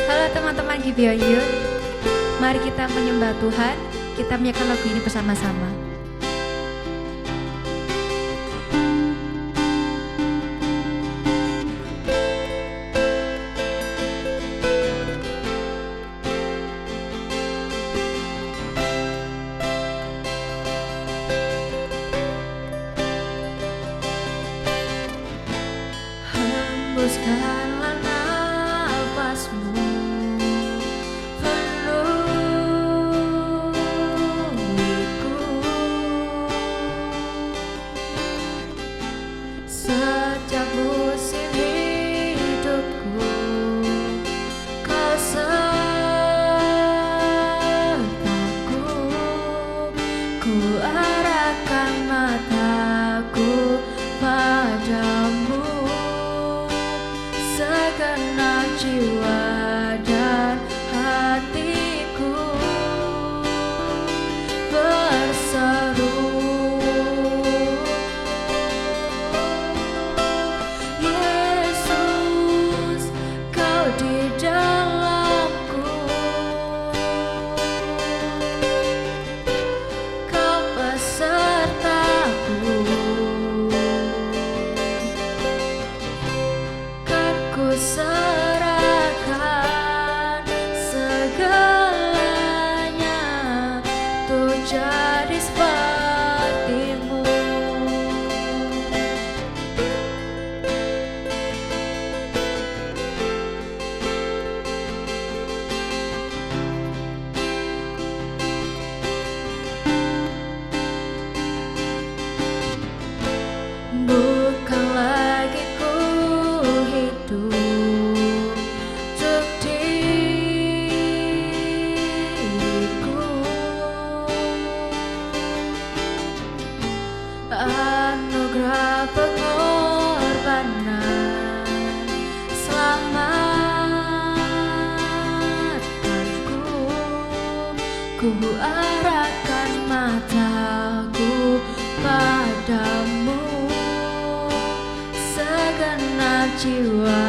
Halo teman-teman Gibeon Youth, mari kita menyembah Tuhan. Kita menyanyikan lagu ini bersama-sama. Hembuskanlah nafasmu penuhiku, setiap musim hidupku kau sertaku. Ku arahkan mataku padamu, segenap jiwa dan hatiku berseru, Yesus, kau di dalamku, kau pesertaku. Kan ku serahkan segalanya untuk jadi sepertimu. Bukan lagi ku hidup untuk diriku, anugerah pengorbanan selamatkanku. Ku arahkan mataku padamu, segenap jiwa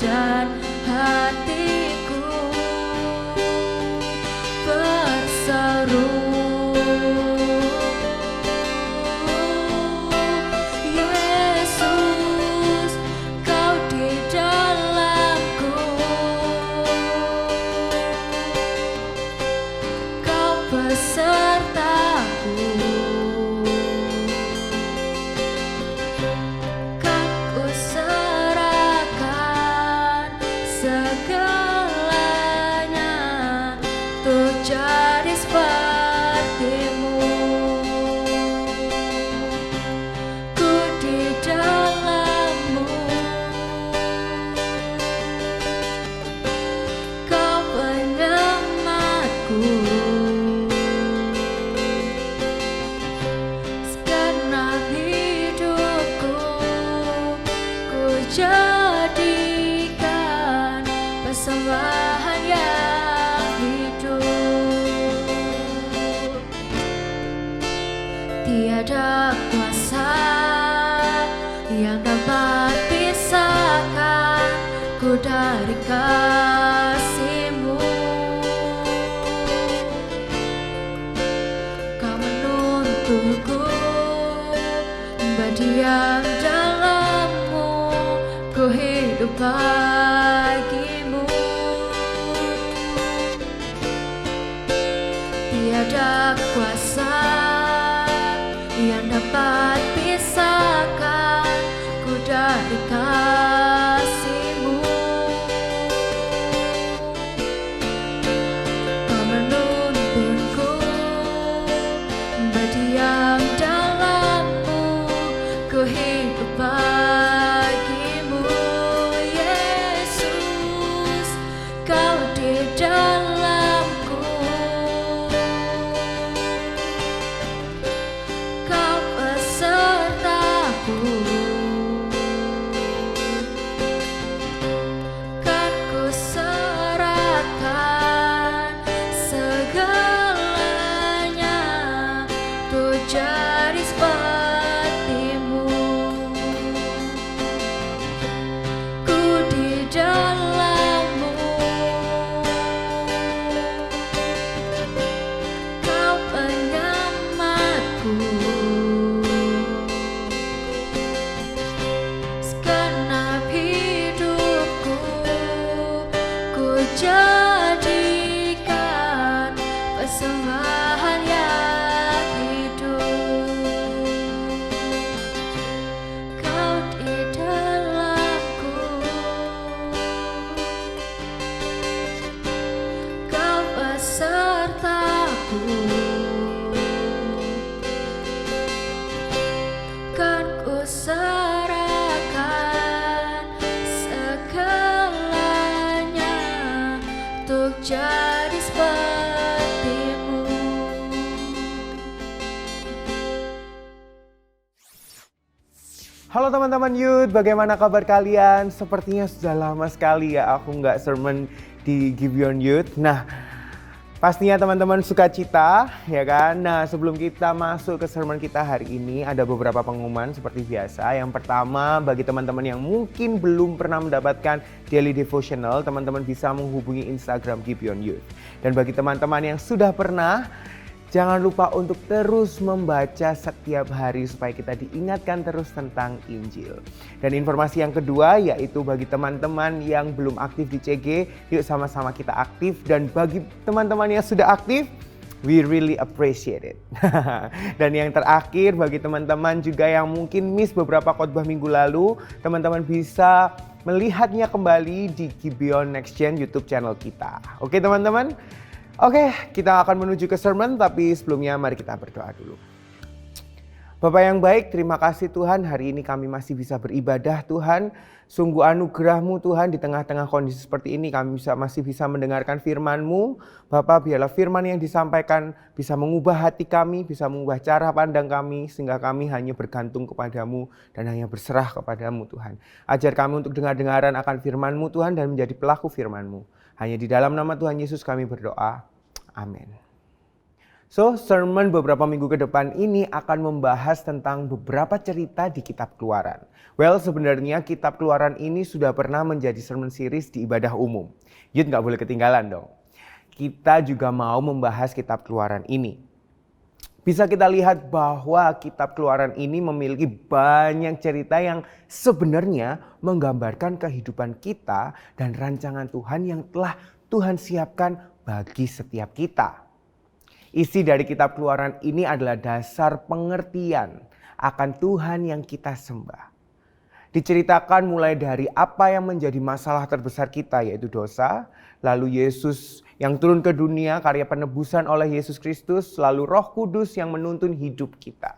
dan hatiku berseru, Yesus, kau di dalamku, kau pesertaku. Kan ku serahkan segalanya untuk jadi sepertimu. Ku di dalammu, kau penyemangatku, segenap hidupku ku jadikan persembahan yang hidup. Tiada kuasa yang dapat pisahkan ku dari kasih-Mu. Kau menuntunku berdiam dalam-Mu, ku hidup bagi-Mu. Tiada kuasa yang dapat pisahkan ku dari kasih-Mu. Kau menuntunku berdiam dalam-Mu, ku hidup bagi-Mu, Yesus. jadikan persembahan yang hidup. Kau di dalamku, Kau besertaku, kan ku serahkan segalanya untuk jadi seperti-Mu. Halo teman-teman youth, bagaimana kabar kalian? Sepertinya sudah lama sekali ya aku nggak sermon di Gibeon Youth. Nah, pastinya teman-teman sukacita ya kan? Nah, sebelum kita masuk ke sermon kita hari ini ada beberapa pengumuman seperti biasa. Yang pertama, bagi teman-teman yang mungkin belum pernah mendapatkan daily devotional, teman-teman bisa menghubungi Instagram Gibeon Youth. Dan bagi teman-teman yang sudah pernah, jangan lupa untuk terus membaca setiap hari supaya kita diingatkan terus tentang Injil. Dan informasi yang kedua yaitu bagi teman-teman yang belum aktif di CG, yuk sama-sama kita aktif. Dan bagi teman-teman yang sudah aktif, we really appreciate it. Dan yang terakhir bagi teman-teman juga yang mungkin miss beberapa khotbah minggu lalu, teman-teman bisa melihatnya kembali di Gibeon Next Gen YouTube channel kita. Oke teman-teman? Oke, kita akan menuju ke sermon, tapi sebelumnya mari kita berdoa dulu. Bapak yang baik, terima kasih Tuhan, hari ini kami masih bisa beribadah Tuhan. Sungguh anugerah-Mu Tuhan, di tengah-tengah kondisi seperti ini kami masih bisa mendengarkan firman-Mu. Bapak, biarlah firman yang disampaikan bisa mengubah hati kami, bisa mengubah cara pandang kami, sehingga kami hanya bergantung kepadamu dan hanya berserah kepadamu Tuhan. Ajar kami untuk dengar-dengaran akan firman-Mu Tuhan dan menjadi pelaku firman-Mu. Hanya di dalam nama Tuhan Yesus kami berdoa. Amin. So, sermon beberapa minggu ke depan ini akan membahas tentang beberapa cerita di Kitab Keluaran. Well, sebenarnya Kitab Keluaran ini sudah pernah menjadi sermon series di ibadah umum. Youth nggak boleh ketinggalan dong. Kita juga mau membahas Kitab Keluaran ini. Bisa kita lihat bahwa Kitab Keluaran ini memiliki banyak cerita yang sebenarnya menggambarkan kehidupan kita dan rancangan Tuhan yang telah Tuhan siapkan bagi setiap kita. Isi dari Kitab Keluaran ini adalah dasar pengertian akan Tuhan yang kita sembah. Diceritakan mulai dari apa yang menjadi masalah terbesar kita yaitu dosa, lalu Yesus yang turun ke dunia, karya penebusan oleh Yesus Kristus, lalu Roh Kudus yang menuntun hidup kita.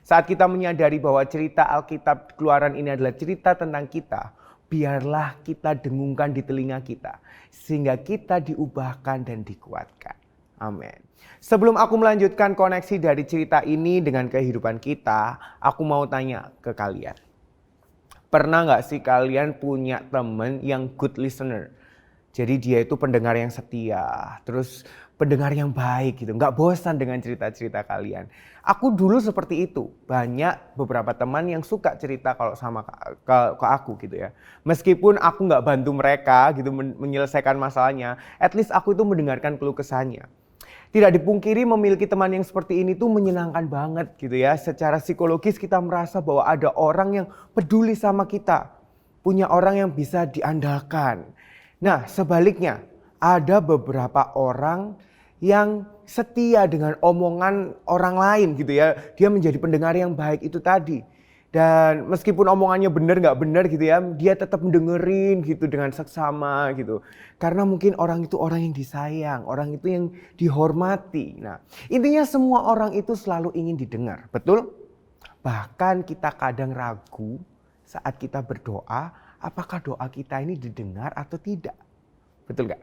Saat kita menyadari bahwa cerita Alkitab Keluaran ini adalah cerita tentang kita, biarlah kita dengungkan di telinga kita, sehingga kita diubahkan dan dikuatkan. Amin. Sebelum aku melanjutkan koneksi dari cerita ini dengan kehidupan kita, aku mau tanya ke kalian. Pernah gak sih kalian punya temen yang good listener? Jadi dia itu pendengar yang setia, terus pendengar yang baik gitu. Gak bosan dengan cerita-cerita kalian. Aku dulu seperti itu. Banyak beberapa teman yang suka cerita kalau sama ke aku gitu ya. Meskipun aku gak bantu mereka gitu menyelesaikan masalahnya, at least aku itu mendengarkan keluh kesahnya. Tidak dipungkiri memiliki teman yang seperti ini tuh menyenangkan banget gitu ya. Secara psikologis kita merasa bahwa ada orang yang peduli sama kita. Punya orang yang bisa diandalkan. Nah sebaliknya ada beberapa orang yang setia dengan omongan orang lain gitu ya. Dia menjadi pendengar yang baik itu tadi. Dan meskipun omongannya benar nggak benar gitu ya, dia tetap mendengerin gitu dengan seksama gitu. Karena mungkin orang itu orang yang disayang, orang itu yang dihormati. Nah, intinya semua orang itu selalu ingin didengar, betul? Bahkan kita kadang ragu saat kita berdoa, apakah doa kita ini didengar atau tidak? Betul nggak?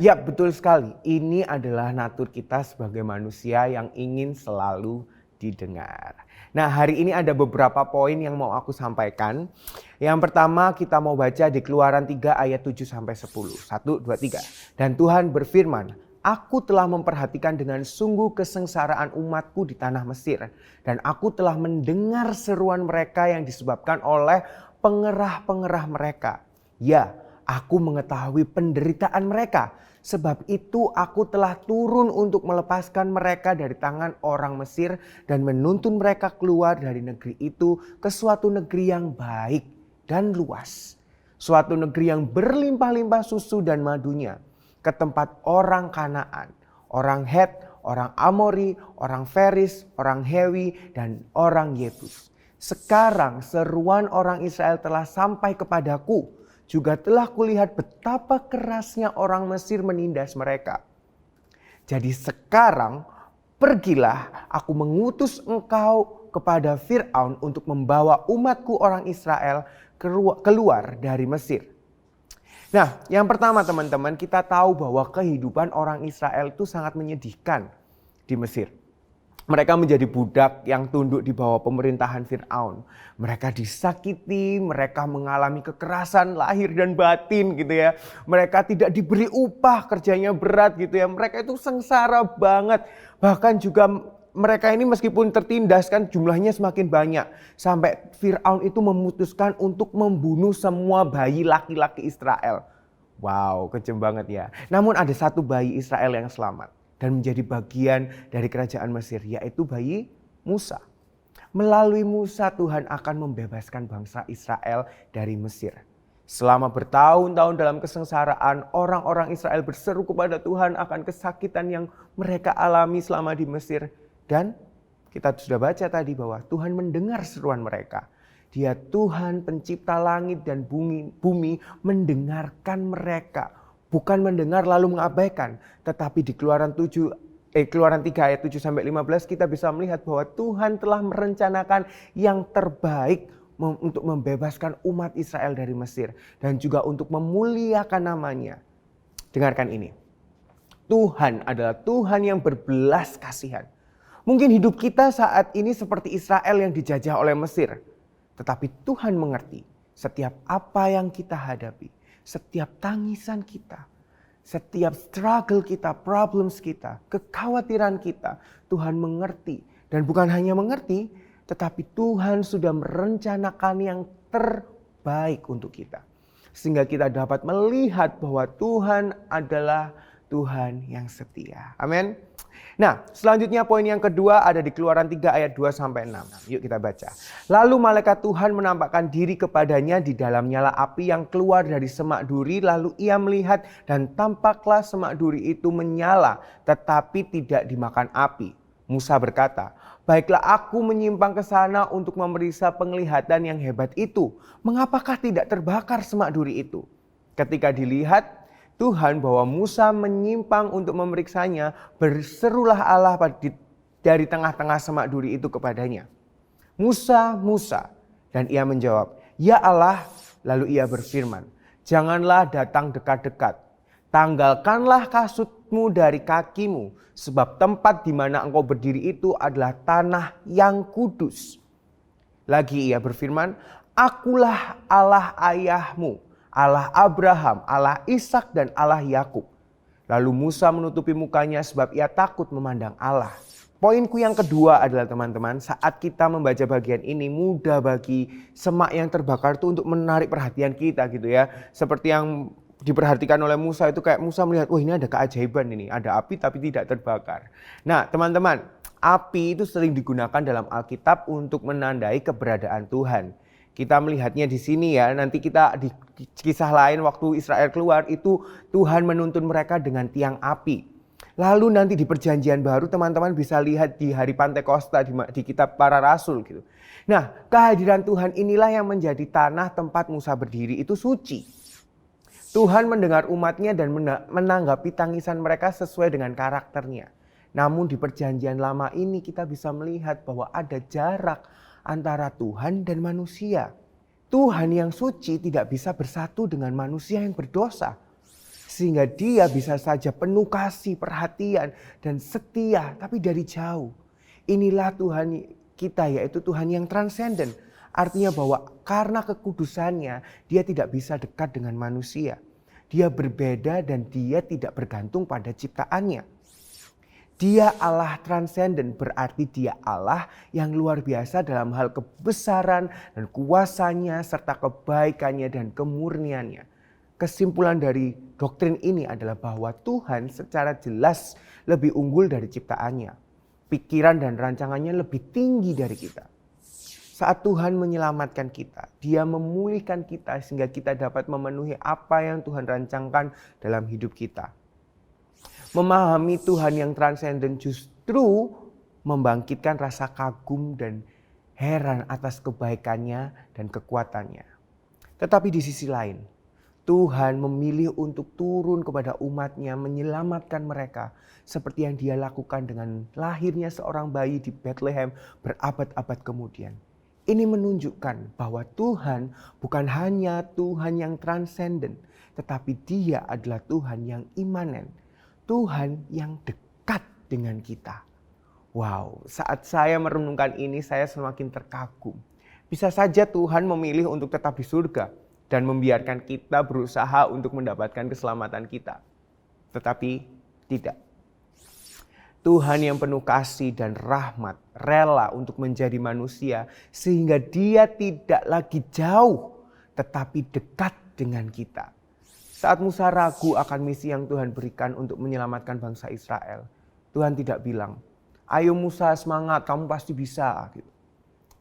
Ya, betul sekali. Ini adalah natur kita sebagai manusia yang ingin selalu didengar. Nah, hari ini ada beberapa poin yang mau aku sampaikan. Yang pertama kita mau baca di Keluaran 3 ayat 7 sampai 10. 1, 2, 3. Dan Tuhan berfirman, "Aku telah memperhatikan dengan sungguh kesengsaraan umatku di tanah Mesir. Dan aku telah mendengar seruan mereka yang disebabkan oleh pengerah-pengerah mereka. Ya, aku mengetahui penderitaan mereka. Sebab itu aku telah turun untuk melepaskan mereka dari tangan orang Mesir dan menuntun mereka keluar dari negeri itu ke suatu negeri yang baik dan luas. suatu negeri yang berlimpah-limpah susu dan madunya, ke tempat orang Kanaan, orang Het, orang Amori, orang Feris, orang Hewi, dan orang Yebus. Sekarang seruan orang Israel telah sampai kepadaku, juga telah kulihat betapa kerasnya orang Mesir menindas mereka. Jadi sekarang pergilah, aku mengutus engkau kepada Fir'aun untuk membawa umatku orang Israel keluar dari Mesir. Nah, yang pertama teman-teman, kita tahu bahwa kehidupan orang Israel itu sangat menyedihkan di Mesir. Mereka menjadi budak yang tunduk di bawah pemerintahan Fir'aun. Mereka disakiti, mereka mengalami kekerasan lahir dan batin gitu ya. Mereka tidak diberi upah, kerjanya berat gitu ya. Mereka itu sengsara banget. Bahkan juga mereka ini meskipun tertindas kan jumlahnya semakin banyak. Sampai Fir'aun itu memutuskan untuk membunuh semua bayi laki-laki Israel. Wow, kejam banget ya. Namun ada satu bayi Israel yang selamat dan menjadi bagian dari kerajaan Mesir, yaitu bayi Musa. Melalui Musa Tuhan akan membebaskan bangsa Israel dari Mesir. Selama bertahun-tahun dalam kesengsaraan, orang-orang Israel berseru kepada Tuhan akan kesakitan yang mereka alami selama di Mesir. Dan kita sudah baca tadi bahwa Tuhan mendengar seruan mereka. Dia Tuhan pencipta langit dan bumi mendengarkan mereka. Bukan mendengar lalu mengabaikan, tetapi di Keluaran 3 ayat 7 sampai 15 kita bisa melihat bahwa Tuhan telah merencanakan yang terbaik untuk membebaskan umat Israel dari Mesir dan juga untuk memuliakan namanya. Dengarkan ini. Tuhan adalah Tuhan yang berbelas kasihan. Mungkin hidup kita saat ini seperti Israel yang dijajah oleh Mesir, tetapi Tuhan mengerti setiap apa yang kita hadapi. Setiap tangisan kita, setiap struggle kita, problems kita, kekhawatiran kita, Tuhan mengerti. Dan bukan hanya mengerti, tetapi Tuhan sudah merencanakan yang terbaik untuk kita. Sehingga kita dapat melihat bahwa Tuhan adalah Tuhan yang setia. Amin. Nah, selanjutnya poin yang kedua ada di Keluaran 3 ayat 2 sampai 6. Yuk kita baca. Lalu malaikat Tuhan menampakkan diri kepadanya di dalam nyala api yang keluar dari semak duri. Lalu ia melihat dan tampaklah semak duri itu menyala tetapi tidak dimakan api. Musa berkata, "Baiklah aku menyimpang ke sana untuk memeriksa penglihatan yang hebat itu. Mengapakah tidak terbakar semak duri itu?" Ketika dilihat Tuhan bahwa Musa menyimpang untuk memeriksanya, berserulah Allah dari tengah-tengah semak duri itu kepadanya. "Musa, Musa." Dan ia menjawab, "Ya Allah." Lalu ia berfirman, "Janganlah datang dekat-dekat. Tanggalkanlah kasutmu dari kakimu, sebab tempat di mana engkau berdiri itu adalah tanah yang kudus." Lagi ia berfirman, "Akulah Allah ayahmu, Allah Abraham, Allah Ishak dan Allah Yakub." Lalu Musa menutupi mukanya sebab ia takut memandang Allah. Poinku yang kedua adalah teman-teman, saat kita membaca bagian ini mudah bagi semak yang terbakar itu untuk menarik perhatian kita gitu ya. Seperti yang diperhatikan oleh Musa itu kayak Musa melihat, wah ini ada keajaiban ini, ada api tapi tidak terbakar. Nah teman-teman, api itu sering digunakan dalam Alkitab untuk menandai keberadaan Tuhan. Kita melihatnya di sini ya, nanti kita di kisah lain waktu Israel keluar itu Tuhan menuntun mereka dengan tiang api. Lalu nanti di perjanjian baru teman-teman bisa lihat di hari Pantekosta di kitab para rasul gitu. Nah kehadiran Tuhan inilah yang menjadi tanah tempat Musa berdiri itu suci. Tuhan mendengar umatnya dan menanggapi tangisan mereka sesuai dengan karakternya. Namun di perjanjian lama ini kita bisa melihat bahwa ada jarak antara Tuhan dan manusia. Tuhan yang suci tidak bisa bersatu dengan manusia yang berdosa. Sehingga dia bisa saja penuh kasih, perhatian, dan setia, tapi dari jauh. Inilah Tuhan kita, yaitu Tuhan yang transenden. Artinya bahwa karena kekudusannya, dia tidak bisa dekat dengan manusia. Dia berbeda dan dia tidak bergantung pada ciptaannya. Dia Allah transenden, berarti dia Allah yang luar biasa dalam hal kebesaran dan kuasanya serta kebaikannya dan kemurniannya. Kesimpulan dari doktrin ini adalah bahwa Tuhan secara jelas lebih unggul dari ciptaannya. Pikiran dan rancangannya lebih tinggi dari kita. Saat Tuhan menyelamatkan kita, Dia memulihkan kita sehingga kita dapat memenuhi apa yang Tuhan rancangkan dalam hidup kita. Memahami Tuhan yang transenden justru membangkitkan rasa kagum dan heran atas kebaikannya dan kekuatannya. Tetapi di sisi lain, Tuhan memilih untuk turun kepada umatnya, menyelamatkan mereka seperti yang Dia lakukan dengan lahirnya seorang bayi di Bethlehem berabad-abad kemudian. Ini menunjukkan bahwa Tuhan bukan hanya Tuhan yang transenden, tetapi Dia adalah Tuhan yang imanen, Tuhan yang dekat dengan kita. Wow, saat saya merenungkan ini saya semakin terkagum. Bisa saja Tuhan memilih untuk tetap di surga dan membiarkan kita berusaha untuk mendapatkan keselamatan kita. Tetapi tidak. Tuhan yang penuh kasih dan rahmat, rela untuk menjadi manusia sehingga Dia tidak lagi jauh tetapi dekat dengan kita. Saat Musa ragu akan misi yang Tuhan berikan untuk menyelamatkan bangsa Israel, Tuhan tidak bilang, "Ayo Musa, semangat, kamu pasti bisa." Gitu.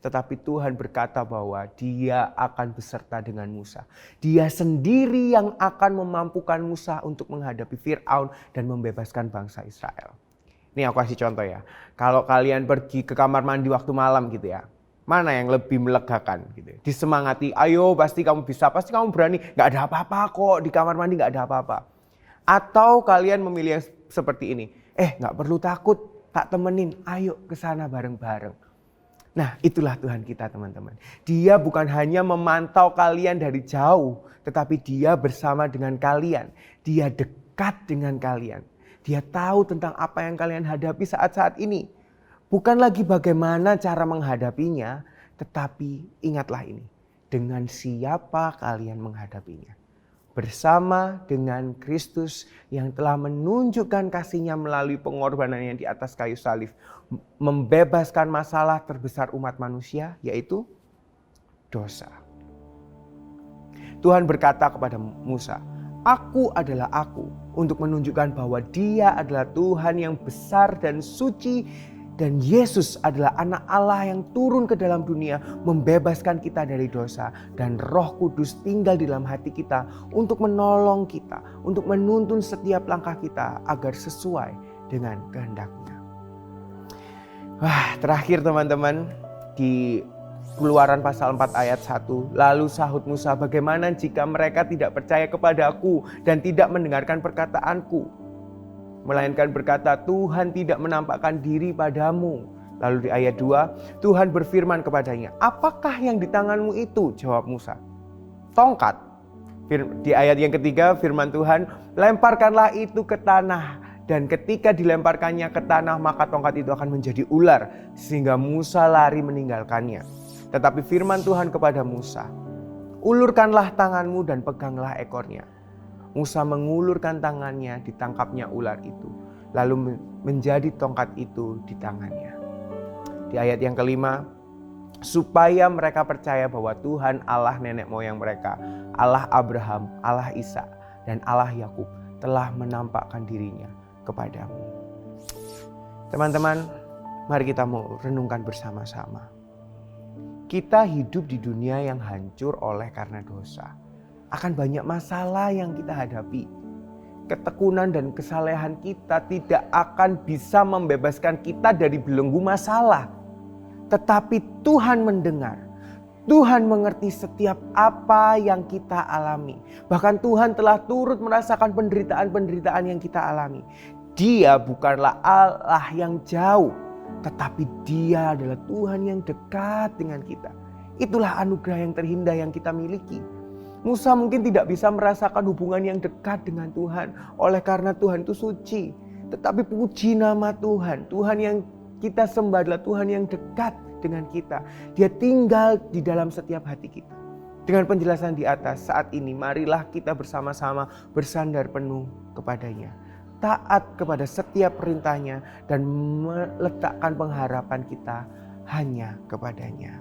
Tetapi Tuhan berkata bahwa Dia akan beserta dengan Musa. Dia sendiri yang akan memampukan Musa untuk menghadapi Fir'aun dan membebaskan bangsa Israel. Ini aku kasih contoh ya. Kalau kalian pergi ke kamar mandi waktu malam gitu ya. Mana yang lebih melegakan gitu. Disemangati, ayo pasti kamu bisa, pasti kamu berani. Gak ada apa-apa kok, di kamar mandi gak ada apa-apa. Atau kalian memilih yang seperti ini. Gak perlu takut, tak temenin, ayo ke sana bareng-bareng. Nah, itulah Tuhan kita teman-teman. Dia bukan hanya memantau kalian dari jauh, tetapi Dia bersama dengan kalian. Dia dekat dengan kalian. Dia tahu tentang apa yang kalian hadapi saat-saat ini. Bukan lagi bagaimana cara menghadapinya, tetapi ingatlah ini. Dengan siapa kalian menghadapinya. Bersama dengan Kristus yang telah menunjukkan kasih-Nya melalui pengorbanannya di atas kayu salib. Membebaskan masalah terbesar umat manusia, yaitu dosa. Tuhan berkata kepada Musa, "Aku adalah aku," untuk menunjukkan bahwa Dia adalah Tuhan yang besar dan suci. Dan Yesus adalah anak Allah yang turun ke dalam dunia membebaskan kita dari dosa. Dan Roh Kudus tinggal di dalam hati kita untuk menolong kita. Untuk menuntun setiap langkah kita agar sesuai dengan kehendak-Nya. Terakhir teman-teman, di Keluaran pasal 4 ayat 1. Lalu sahut Musa, "Bagaimana jika mereka tidak percaya kepadaku dan tidak mendengarkan perkataanku? Melainkan berkata, Tuhan tidak menampakkan diri padamu." Lalu di ayat 2, Tuhan berfirman kepadanya, "Apakah yang di tanganmu itu?" Jawab Musa, "Tongkat." Di ayat yang ketiga firman Tuhan, "Lemparkanlah itu ke tanah." Dan ketika dilemparkannya ke tanah, maka tongkat itu akan menjadi ular. Sehingga Musa lari meninggalkannya. Tetapi firman Tuhan kepada Musa, "Ulurkanlah tanganmu dan peganglah ekornya." Musa mengulurkan tangannya, ditangkapnya ular itu. Lalu menjadi tongkat itu di tangannya. Di ayat yang kelima, supaya mereka percaya bahwa Tuhan Allah nenek moyang mereka, Allah Abraham, Allah Ishak, dan Allah Yakub telah menampakkan dirinya kepadamu. Teman-teman, mari kita mau renungkan bersama-sama. Kita hidup di dunia yang hancur oleh karena dosa. Akan banyak masalah yang kita hadapi. Ketekunan dan kesalehan kita tidak akan bisa membebaskan kita dari belenggu masalah. Tetapi Tuhan mendengar. Tuhan mengerti setiap apa yang kita alami. Bahkan Tuhan telah turut merasakan penderitaan-penderitaan yang kita alami. Dia bukanlah Allah yang jauh, tetapi Dia adalah Tuhan yang dekat dengan kita. Itulah anugerah yang terindah yang kita miliki. Musa mungkin tidak bisa merasakan hubungan yang dekat dengan Tuhan oleh karena Tuhan itu suci. Tetapi puji nama Tuhan. Tuhan yang kita sembah adalah Tuhan yang dekat dengan kita. Dia tinggal di dalam setiap hati kita. Dengan penjelasan di atas, saat ini marilah kita bersama-sama bersandar penuh kepadanya. Taat kepada setiap perintahnya dan meletakkan pengharapan kita hanya kepadanya.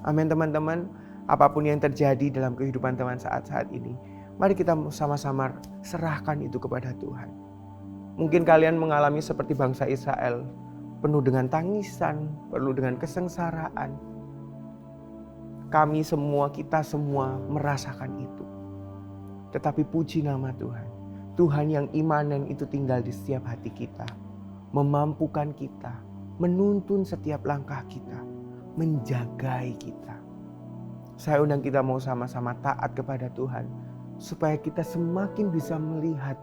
Amin teman-teman. Apapun yang terjadi dalam kehidupan teman saat-saat ini, mari kita sama-sama serahkan itu kepada Tuhan. Mungkin kalian mengalami seperti bangsa Israel, penuh dengan tangisan, penuh dengan kesengsaraan. kita semua merasakan itu. Tetapi puji nama Tuhan. Tuhan yang imanen itu tinggal di setiap hati kita. Memampukan kita, menuntun setiap langkah kita, menjagai kita. Saya undang kita mau sama-sama taat kepada Tuhan, supaya kita semakin bisa melihat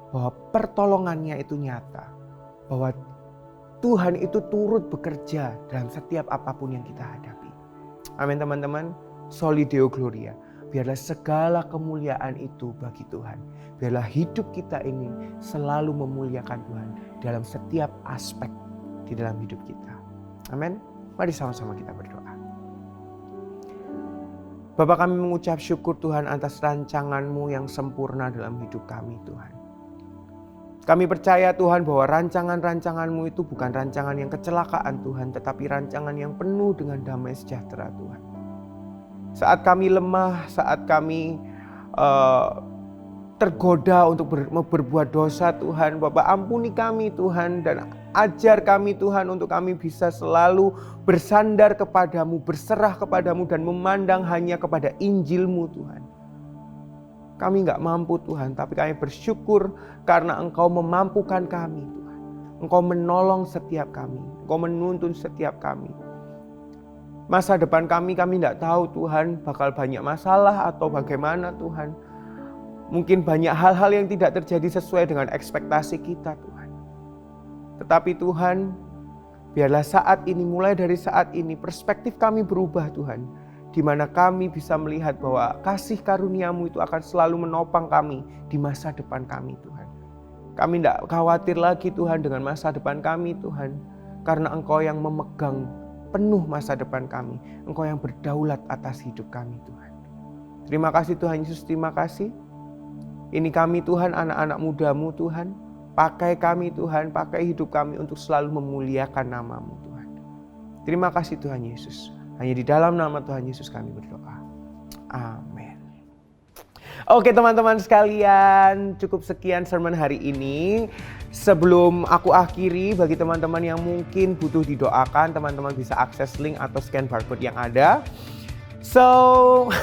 bahwa pertolongannya itu nyata. Bahwa Tuhan itu turut bekerja dalam setiap apapun yang kita hadapi. Amin teman-teman. Soli Deo Gloria. Biarlah segala kemuliaan itu bagi Tuhan. Biarlah hidup kita ini selalu memuliakan Tuhan dalam setiap aspek di dalam hidup kita. Amin. Mari sama-sama kita berdoa. Bapa, kami mengucap syukur Tuhan atas rancangan-Mu yang sempurna dalam hidup kami Tuhan. Kami percaya Tuhan bahwa rancangan-rancangan-Mu itu bukan rancangan yang kecelakaan Tuhan, tetapi rancangan yang penuh dengan damai sejahtera Tuhan. Saat kami lemah, saat kami tergoda untuk berbuat dosa Tuhan, Bapa ampuni kami Tuhan, dan ajar kami Tuhan untuk kami bisa selalu bersandar kepadamu, berserah kepadamu, dan memandang hanya kepada Injil-Mu Tuhan. Kami gak mampu Tuhan, tapi kami bersyukur karena Engkau memampukan kami Tuhan. Engkau menolong setiap kami, Engkau menuntun setiap kami. Masa depan kami gak tahu Tuhan, bakal banyak masalah atau bagaimana Tuhan. Mungkin banyak hal-hal yang tidak terjadi sesuai dengan ekspektasi kita Tuhan. Tetapi Tuhan, biarlah saat ini, mulai dari saat ini, perspektif kami berubah Tuhan. Di mana kami bisa melihat bahwa kasih karunia-Mu itu akan selalu menopang kami di masa depan kami Tuhan. Kami tidak khawatir lagi Tuhan dengan masa depan kami Tuhan. Karena Engkau yang memegang penuh masa depan kami. Engkau yang berdaulat atas hidup kami Tuhan. Terima kasih Tuhan Yesus, terima kasih. Ini kami Tuhan, anak-anak muda-Mu Tuhan. Pakai kami Tuhan, pakai hidup kami untuk selalu memuliakan nama-Mu Tuhan. Terima kasih Tuhan Yesus. Hanya di dalam nama Tuhan Yesus kami berdoa. Amin. Oke teman-teman sekalian, cukup sekian sermon hari ini. Sebelum aku akhiri, bagi teman-teman yang mungkin butuh didoakan, teman-teman bisa akses link atau scan barcode yang ada. So,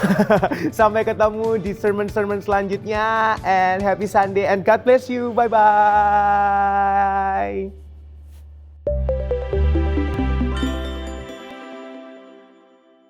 sampai ketemu di sermon-sermon selanjutnya. And happy Sunday and God bless you. Bye-bye.